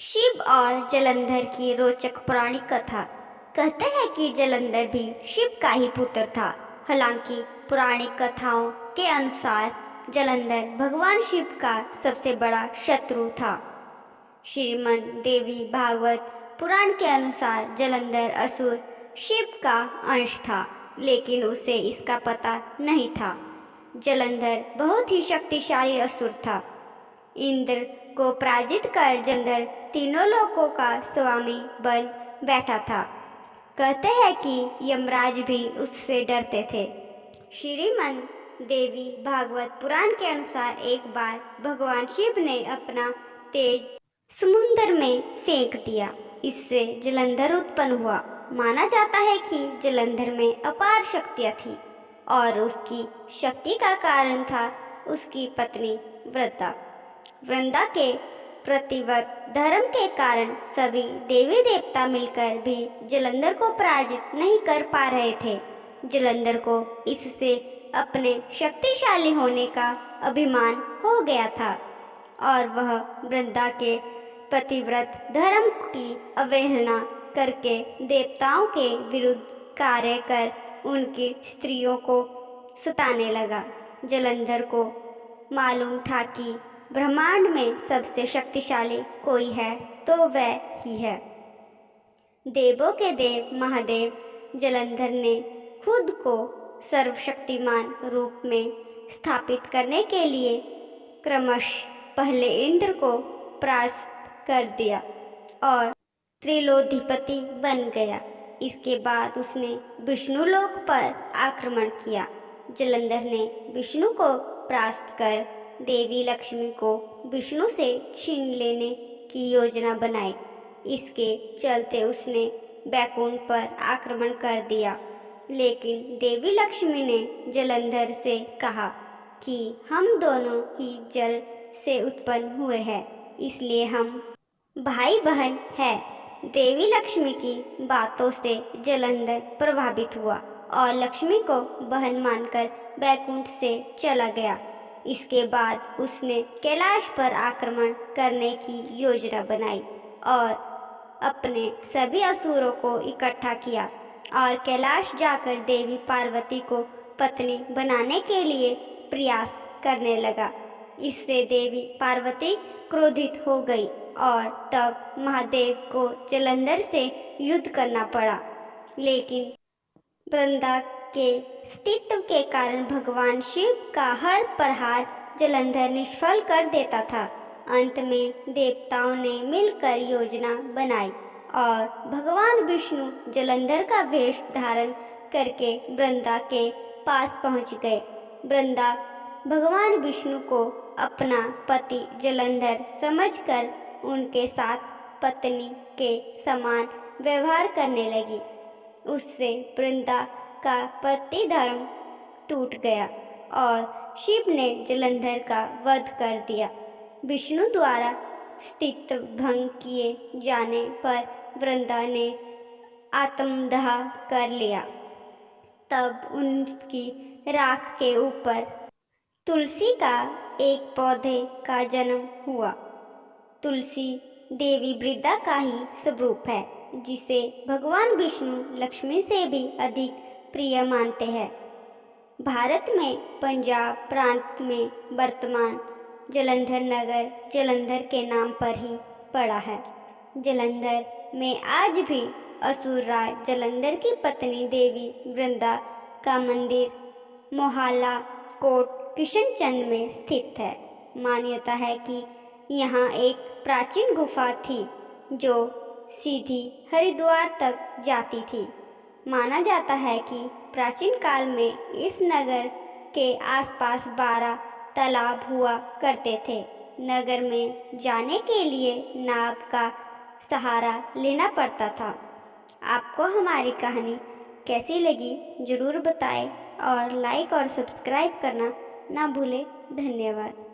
शिव और जलंधर की रोचक पौराणिक कथा। कहते हैं कि जलंधर भी शिव का ही पुत्र था। हालांकि पौराणिक कथाओं के अनुसार जलंधर भगवान शिव का सबसे बड़ा शत्रु था। श्रीमद् देवी भागवत पुराण के अनुसार जलंधर असुर शिव का अंश था, लेकिन उसे इसका पता नहीं था। जलंधर बहुत ही शक्तिशाली असुर था। इंद्र को पराजित कर जलंधर तीनों लोकों का स्वामी बन बैठा था। कहते हैं कि यमराज भी उससे डरते थे। श्रीमद् देवी भागवत पुराण के अनुसार एक बार भगवान शिव ने अपना तेज समुद्र में फेंक दिया। इससे जलंधर उत्पन्न हुआ। माना जाता है कि जलंधर में अपार शक्तियाँ थी और उसकी शक्ति का कारण था उसकी पत्नी वृंदा। वृंदा के प्रतिव्रत धर्म के कारण सभी देवी देवता मिलकर भी जलंधर को पराजित नहीं कर पा रहे थे। जलंधर को इससे अपने शक्तिशाली होने का अभिमान हो गया था और वह वृंदा के प्रतिव्रत धर्म की अवहेलना करके देवताओं के विरुद्ध कार्य कर उनकी स्त्रियों को सताने लगा। जलंधर को मालूम था कि ब्रह्मांड में सबसे शक्तिशाली कोई है तो वह ही है। देवों के देव महादेव जलंधर ने खुद को सर्वशक्तिमान रूप में स्थापित करने के लिए क्रमशः पहले इंद्र को परास्त कर दिया और त्रिलोकीपति बन गया। इसके बाद उसने विष्णु लोक पर आक्रमण किया। जलंधर ने विष्णु को परास्त कर देवी लक्ष्मी को विष्णु से छीन लेने की योजना बनाई। इसके चलते उसने बैकुंठ पर आक्रमण कर दिया, लेकिन देवी लक्ष्मी ने जलंधर से कहा कि हम दोनों ही जल से उत्पन्न हुए हैं, इसलिए हम भाई बहन हैं। देवी लक्ष्मी की बातों से जलंधर प्रभावित हुआ और लक्ष्मी को बहन मानकर बैकुंठ से चला गया। इसके बाद उसने कैलाश पर आक्रमण करने की योजना बनाई और अपने सभी असुरों को इकट्ठा किया और कैलाश जाकर देवी पार्वती को पत्नी बनाने के लिए प्रयास करने लगा। इससे देवी पार्वती क्रोधित हो गई और तब महादेव को जलंधर से युद्ध करना पड़ा, लेकिन वृंदा के अस्तित्व के कारण भगवान शिव का हर प्रहार जलंधर निष्फल कर देता था। अंत में देवताओं ने मिलकर योजना बनाई और भगवान विष्णु जलंधर का वेश धारण करके वृंदा के पास पहुंच गए। वृंदा भगवान विष्णु को अपना पति जलंधर समझकर उनके साथ पत्नी के समान व्यवहार करने लगी। उससे वृंदा का पति धर्म टूट गया और शिव ने जलंधर का वध कर दिया। विष्णु द्वारा अस्तित्व भंग किए जाने पर वृंदा ने आत्मदाह कर लिया। तब उनकी राख के ऊपर तुलसी का एक पौधे का जन्म हुआ। तुलसी देवी वृंदा का ही स्वरूप है, जिसे भगवान विष्णु लक्ष्मी से भी अधिक प्रिय मानते हैं। भारत में पंजाब प्रांत में वर्तमान जलंधर नगर जलंधर के नाम पर ही पड़ा है। जलंधर में आज भी असुर राज जलंधर की पत्नी देवी वृंदा का मंदिर मोहल्ला कोट किशनचंद में स्थित है। मान्यता है कि यहाँ एक प्राचीन गुफा थी जो सीधी हरिद्वार तक जाती थी। माना जाता है कि प्राचीन काल में इस नगर के आसपास 12 तालाब हुआ करते थे। नगर में जाने के लिए नाव का सहारा लेना पड़ता था। आपको हमारी कहानी कैसी लगी जरूर बताएं और लाइक और सब्सक्राइब करना ना भूलें। धन्यवाद।